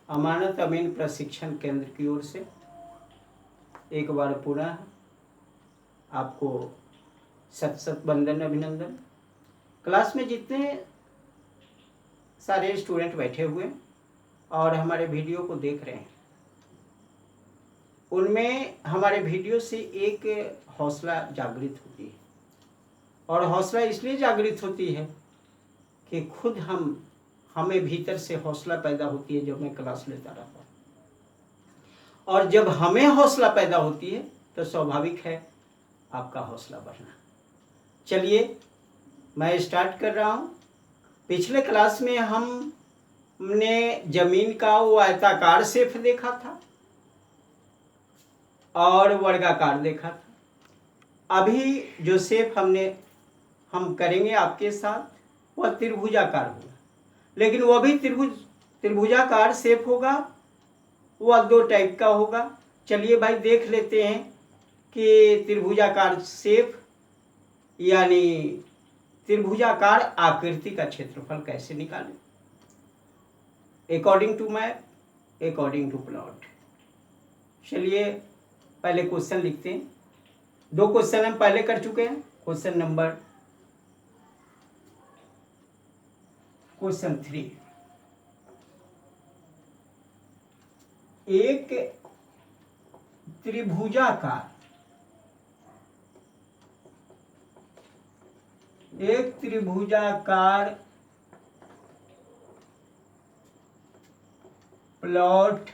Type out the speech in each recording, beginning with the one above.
अमानत अमीन प्रशिक्षण केंद्र की ओर से एक बार पुनः आपको सत सत वंदन अभिनंदन। क्लास में जितने सारे स्टूडेंट बैठे हुए और हमारे वीडियो को देख रहे हैं, उनमें हमारे वीडियो से एक हौसला जागृत होती है। और हौसला इसलिए जागृत होती है कि खुद हमें भीतर से हौसला पैदा होती है जब मैं क्लास लेता रहता हूँ, और जब हमें हौसला पैदा होती है तो स्वाभाविक है आपका हौसला बढ़ना। चलिए मैं स्टार्ट कर रहा हूँ। पिछले क्लास में हमने जमीन का वो आयताकार शेप देखा था और वर्गाकार देखा था। अभी जो शेप हम करेंगे आपके साथ वह त्रिभुजाकार होगा, लेकिन वह भी त्रिभुजाकार शेप होगा, वह दो टाइप का होगा। चलिए भाई देख लेते हैं कि त्रिभुजाकार शेप यानी त्रिभुजाकार आकृति का क्षेत्रफल कैसे निकालें according to map, according to plot. चलिए पहले क्वेश्चन लिखते हैं। दो क्वेश्चन हम पहले कर चुके हैं। क्वेश्चन 3, एक त्रिभुजाकार प्लॉट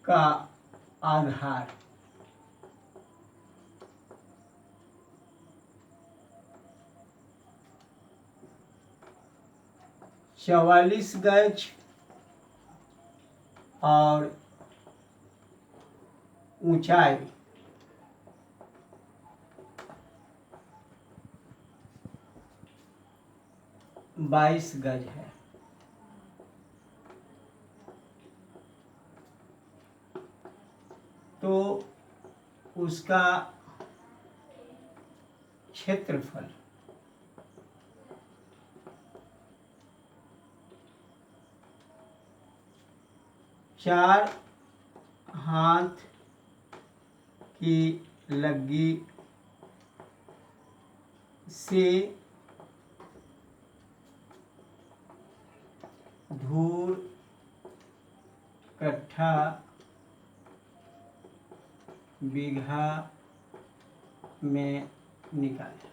का आधार 44 गज और ऊंचाई 22 गज है। तो उसका क्षेत्रफल 4 हाथ की लग्गी से धूर कट्ठा बीघा में निकालें।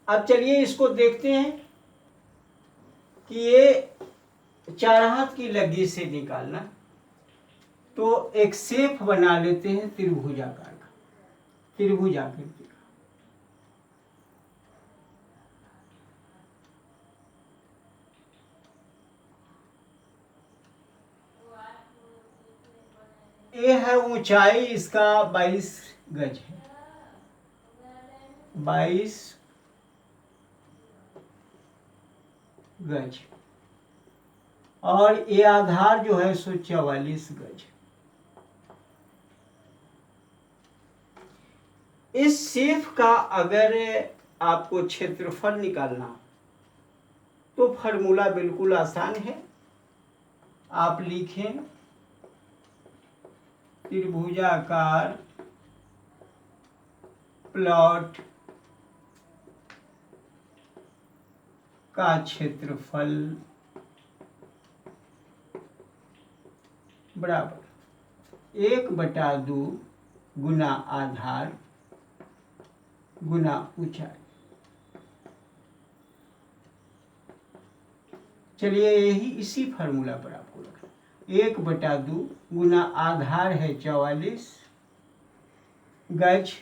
अब चलिए इसको देखते हैं कि ये 4 हाथ की लग्गी से निकालना, तो एक शेप बना लेते हैं त्रिभुजाकार का, त्रिभुजाकृति का। ये है ऊंचाई, इसका 22 गज है, 22 गज, और ये आधार जो है सो 44 गज। इस शेप का अगर आपको क्षेत्रफल निकालना तो फॉर्मूला बिल्कुल आसान है। आप लिखें त्रिभुजाकार प्लॉट का क्षेत्रफल बराबर 1/2 गुना आधार गुना ऊंचाई। चलिए यही इसी फार्मूला पर आपको रखना। 1/2 गुना आधार है 44 गज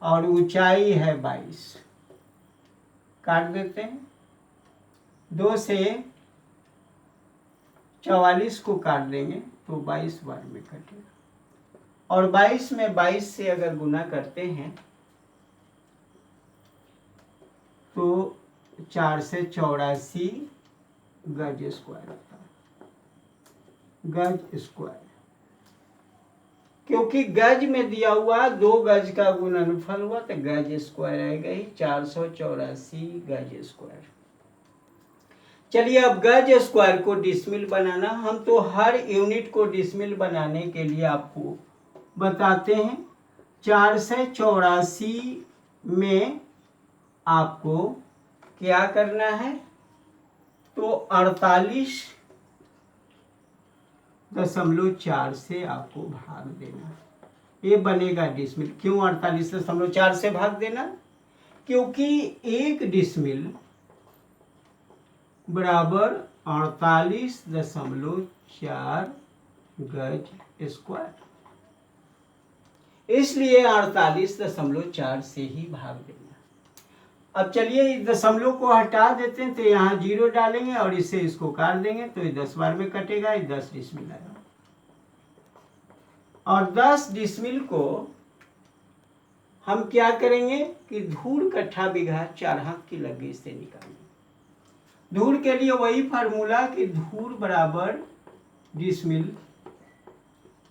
और ऊंचाई है 22। काट देते हैं, 2 से 44 को काट देंगे तो 22 बार में कटेगा, और 22 में 22 से अगर गुना करते हैं तो 4 से 84 गज स्क्वायर होता है, गज स्क्वायर। क्योंकि गज में दिया हुआ 2 गज का गुणनफल हुआ तो गज स्क्वायर आएगा ही 484 गज स्क्वायर। चलिए अब गज स्क्वायर को डिसमिल बनाना, हम तो हर यूनिट को डिसमिल बनाने के लिए आपको बताते हैं। 484 में आपको क्या करना है, तो 48.4 से आपको भाग देना, ये बनेगा डिसमिल। क्यों 48.4 से भाग देना, क्योंकि 1 डिसमिल बराबर 48.4 गज स्क्वायर, इसलिए 48.4 से ही भाग देना। अब चलिए इस दशमलव को हटा देते हैं, तो यहाँ 0 डालेंगे और इससे इसको काट देंगे तो ये 10 बार में कटेगा, ये 10 डिसमिल आएगा। और 10 डिसमिल को हम क्या करेंगे कि धूल कट्ठा बीघा 4 हाथ की लगी से निकालेंगे। धूल के लिए वही फार्मूला कि धूल बराबर डिसमिल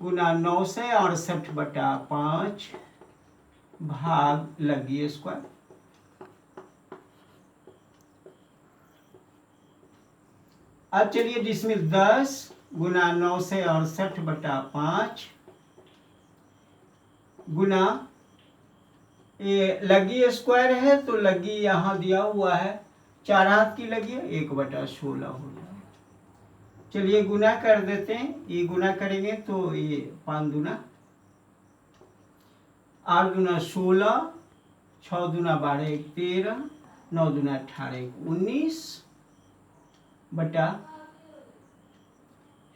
गुना 968/5 भाग लगी स्क्वायर। अब चलिए डिसमिल 10 गुना 968/5 गुना, ये लगी स्क्वायर है तो लगी यहाँ दिया हुआ है 4 हाथ की लगी है, 1/16 हो जाए। चलिए गुना कर देते हैं, ये गुना करेंगे तो ये 5 दूना 8 दूना 16, 6 दूना 12 13, 9 दूना 18 19 बटा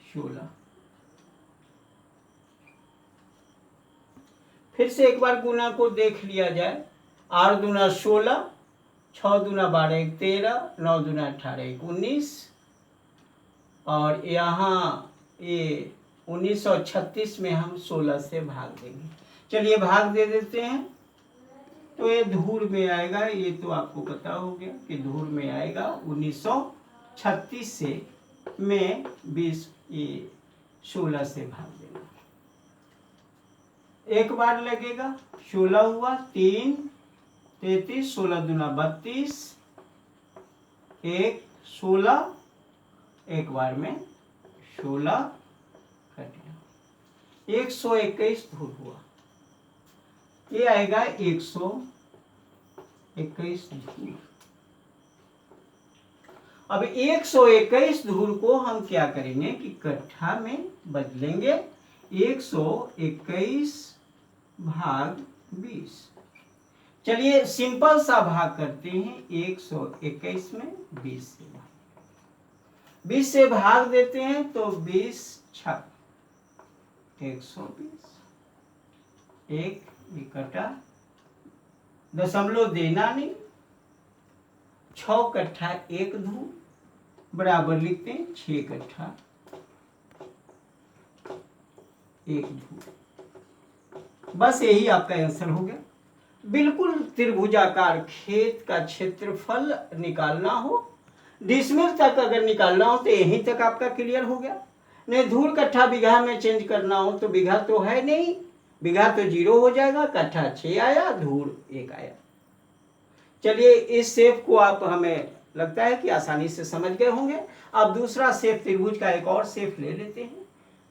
16। फिर से एक बार गुना को देख लिया जाए, 8 दूना 16, 6 दूना 12 13, 9 दूना 18 19, और यहाँ ये 1936 में हम 16 से भाग देंगे। चलिए भाग दे देते हैं, तो ये धूर में आएगा, ये तो आपको पता हो गया कि धूर में आएगा 1936 से में 20 ये 16 से भाग देना। एक बार लगेगा, 16 हुआ, 3 33, 16 दूना 32, 1 16, एक बार में 16 कट गया, 121 धूर हुआ, ये आएगा 121 धूर। अब 121 धूर को हम क्या करेंगे कि कट्ठा में बदलेंगे, 121 भाग 20। चलिए सिंपल सा भाग करते हैं, 121 में 20 से भाग, 20 से भाग देते हैं तो 20 छक 120, एक कटा, दशमलव देना नहीं, 6 कट्ठा 1 धूर बराबर लिखते हैं 6 कट्ठा 1 धूर। बस यही आपका आंसर हो गया। बिल्कुल त्रिभुजाकार खेत का क्षेत्रफल निकालना हो, डिसमिल तक अगर निकालना हो तो यहीं तक आपका क्लियर हो गया। नहीं धूल कट्ठा बीघा में चेंज करना हो तो बीघा तो है नहीं, बीघा तो 0 हो जाएगा, कट्ठा 6 आया, धूल 1 आया। चलिए इस शेप को आप, हमें लगता है कि आसानी से समझ गए होंगे। अब दूसरा शेप त्रिभुज का एक और शेप ले लेते हैं,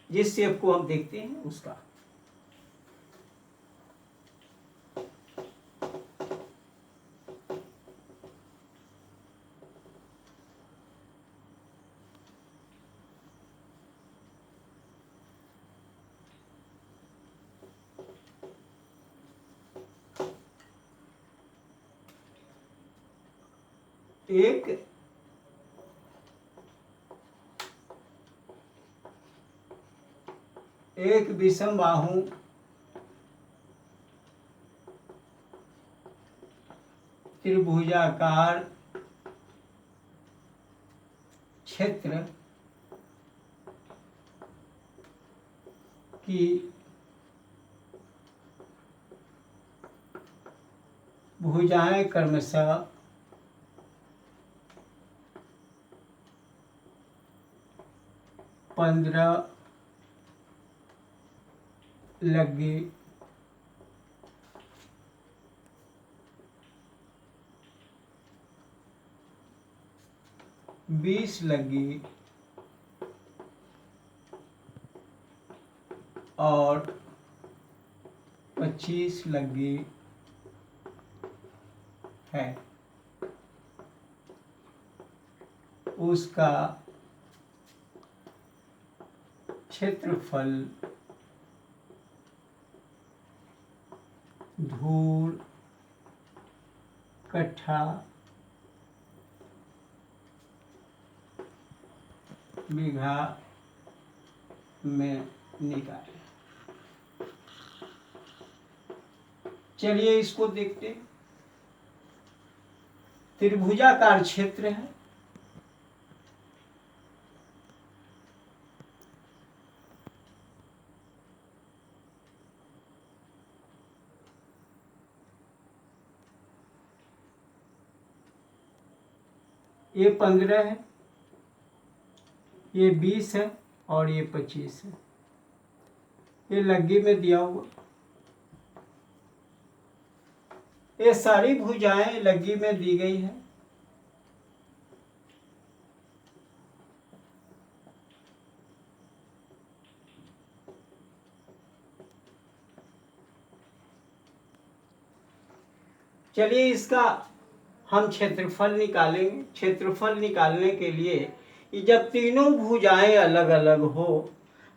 जिस शेप को हम देखते हैं उसका। एक विषम बाहु त्रिभुजाकार क्षेत्र की भुजाएं क्रमशः 15, लग्गी, 20 लग्गी और 25 लग्गी है, उसका क्षेत्रफल धूल कट्ठा बीघा में निकालें। चलिए इसको देखते हैं। त्रिभुजाकार क्षेत्र है, ये 15 है, ये 20 है और ये 25 है। ये लग्गी में दिया हुआ, ये सारी भुजाएं लग्गी में दी गई है। चलिए इसका हम क्षेत्रफल निकालेंगे। क्षेत्रफल निकालने के लिए जब तीनों भुजाएं अलग अलग हो,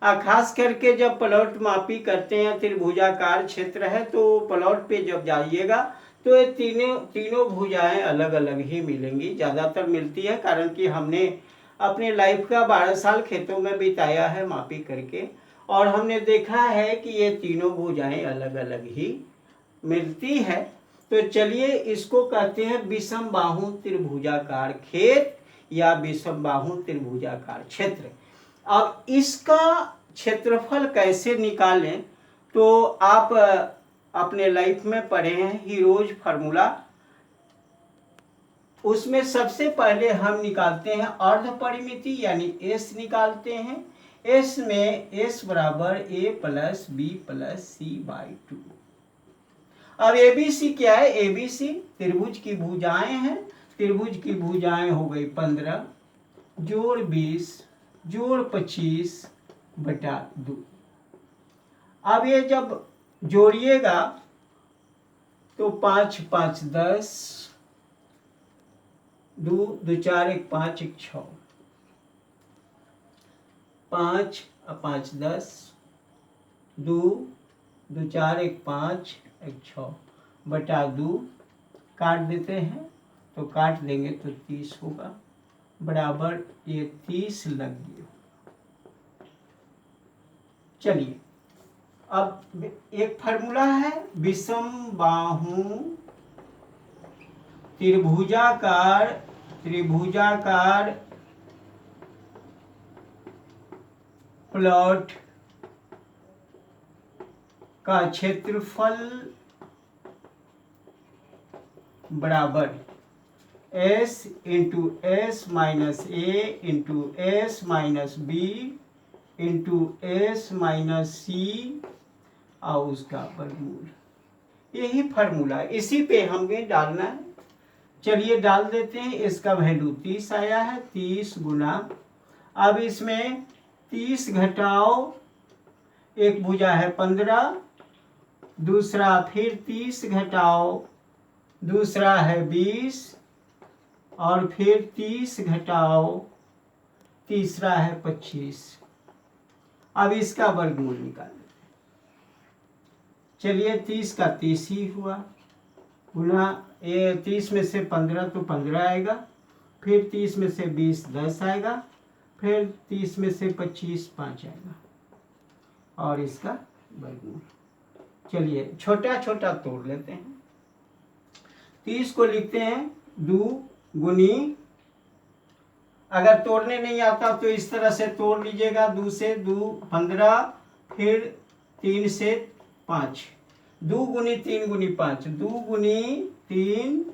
खास करके जब प्लॉट मापी करते हैं, त्रिभुजाकार क्षेत्र है तो प्लॉट पे जब जाइएगा तो ये तीनों भुजाएं अलग अलग ही मिलेंगी, ज़्यादातर मिलती है, कारण कि हमने अपने लाइफ का 12 साल खेतों में बिताया है मापी करके, और हमने देखा है कि ये तीनों भुजाएं अलग अलग ही मिलती है। तो चलिए इसको कहते हैं विषम बाहु त्रिभुजाकार खेत या विषम बाहु त्रिभुजाकार क्षेत्र। अब इसका क्षेत्रफल कैसे निकालें, तो आप अपने लाइफ में पढ़े हैं हीरोज फार्मूला, उसमें सबसे पहले हम निकालते हैं अर्ध परिमिति यानी एस निकालते हैं। एस में एस बराबर a plus b plus c by 2। अब एबीसी क्या है? एबीसी त्रिभुज की भुजाएं हैं, त्रिभुज की भुजाएं हो गई 15 जोड़ 20 जोड़ 25 बटा 2। अब ये जब जोड़िएगा तो 5 5 10, 2 2 4 1 5 1 6, 5 5 10, 2 2 4 1 5 1 6 बटा 2, काट देते हैं तो काट देंगे तो 30 होगा, बराबर ये 30 लग गया। चलिए अब एक फार्मूला है विषम बाहु त्रिभुजाकार प्लॉट का क्षेत्रफल बराबर s into s minus a into s minus b into s minus c और उसका वर्गमूल। यही फार्मूला है, इसी पे हमें डालना है। चलिए डाल देते हैं। इसका वैल्यू 30 आया है, 30 गुना, अब इसमें 30 घटाओ, एक भुजा है 15, दूसरा फिर 30 घटाओ, दूसरा है 20 और फिर 30 घटाओ, तीसरा है 25। अब इसका वर्गमूल निकाल लेते हैं। चलिए 30 का 30 ही हुआ, गुना ये 30 में से 15 तो 15 आएगा, फिर 30 में से 20 10 आएगा, फिर 30 में से 25 5 आएगा और इसका वर्गमूल। चलिए छोटा छोटा तोड़ लेते हैं। 30 को लिखते हैं 2 गुनी, अगर तोड़ने नहीं आता तो इस तरह से तोड़ लीजिएगा, 2 से 2 15, फिर 3 से 5, 2 गुनी 3 गुनी 5, 2 गुनी 3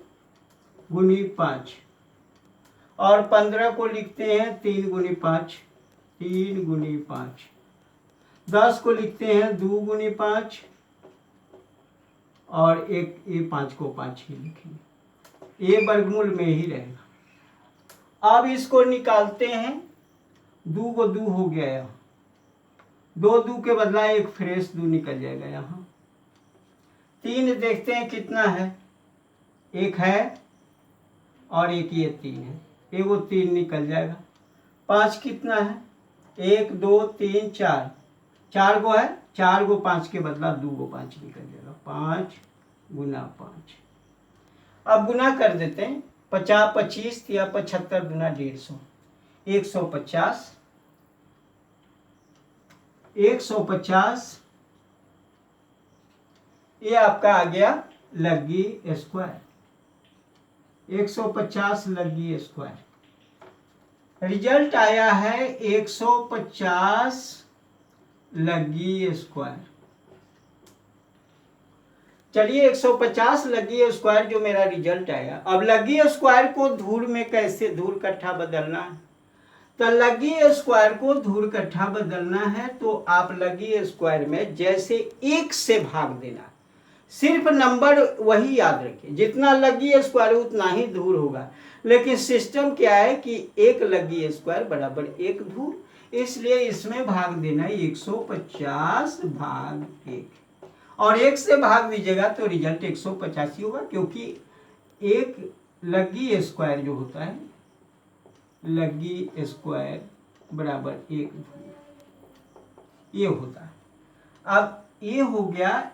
गुनी 5, और 15 को लिखते हैं 3 गुनी 5, 3 गुनी 5। 10 को लिखते हैं 2 गुनी 5 और एक ये 5 को 5 ही लिखेंगे, ये वर्गमूल में ही रहेगा। अब इसको निकालते हैं, 2 को 2 हो गया यहाँ, 2 2 के बदला एक फ्रेश 2 निकल जाएगा यहाँ। 3 देखते हैं कितना है, एक है और एक ये 3 है, ये वो 3 निकल जाएगा। 5 कितना है, 1 2 3 4, 4 गो है, 4 गो 5 के बदला 2 गो 5 निकल जाएगा, 5 गुना 5। अब गुना कर देते हैं, 50 25 या 75 गुना 150, 150, 150 ये आपका आ गया लग्गी स्क्वायर, 150 लग्गी स्क्वायर। रिजल्ट आया है 150 लग्गी स्क्वायर। चलिए 150 लग्गी स्क्वायर जो मेरा रिजल्ट आया, अब लग्गी स्क्वायर को धूर में कैसे धूर कट्ठा बदलना है, तो लग्गी स्क्वायर को धूर कट्ठा बदलना है तो आप लग्गी स्क्वायर में जैसे 1 से भाग देना, सिर्फ नंबर वही याद रखिए, जितना लग्गी स्क्वायर उतना ही धूर होगा। लेकिन सिस्टम क्या है कि 1 लग्गी स्क्वायर बराबर 1 धूर, इसलिए इसमें भाग देना 150 भाग 1 और 1 से भाग दीजिएगा तो रिजल्ट 150 ही होगा, क्योंकि 1 लग्गी स्क्वायर जो होता है, लग्गी स्क्वायर बराबर 1 धूर ये होता है। अब ये हो गया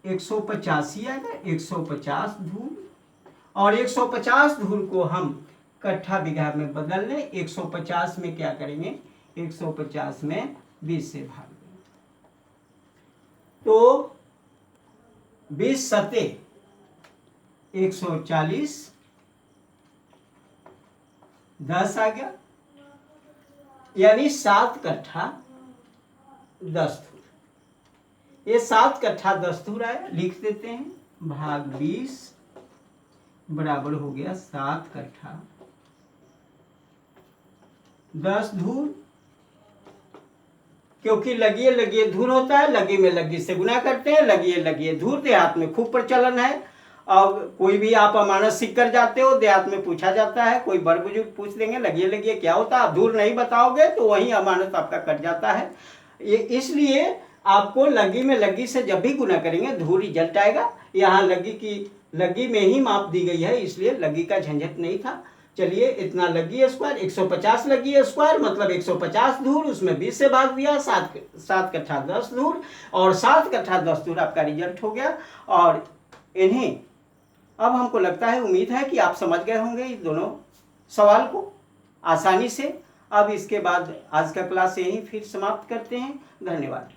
150 ही आएगा, 150 धूर, और 150 धूर को हम कट्ठा बीघा में बदल लें। 150 में क्या करेंगे, 150 में 20 से भाग देंगे, तो 20 सते 140, 10 आ गया, यानी 7 कट्ठा 10 धूर। ये 7 कट्ठा 10 धूर आया, लिख देते हैं, भाग 20 बराबर हो गया 7 कट्ठा 10 धूर, क्योंकि लगिए लगिए धूर होता है, लगी में लगी से गुना करते हैं, लगिए लगिए धूर देहात में खूब प्रचलन है। अब कोई भी आप अमानत सीख कर जाते हो, देहात में पूछा जाता है, कोई बड़ बुजुर्ग पूछ देंगे लगिए लगिए क्या होता है, आप धूर नहीं बताओगे तो वही अमानत आपका कट जाता है। ये इसलिए आपको लगी में लगी से जब भी गुना करेंगे धूर रिजल्ट आएगा। यहाँ लगी में ही माप दी गई है, इसलिए लगी का झंझट नहीं था। चलिए इतना लगी स्क्वायर, 150 लगी स्क्वायर मतलब 150 धूर, उसमें 20 से भाग दिया, 7 कट्ठा 10 धूर, और 7 कट्ठा 10 धूर आपका रिजल्ट हो गया। और इन्हें अब हमको लगता है, उम्मीद है कि आप समझ गए होंगे इस दोनों सवाल को आसानी से। अब इसके बाद आज का क्लास यहीं फिर समाप्त करते हैं। धन्यवाद।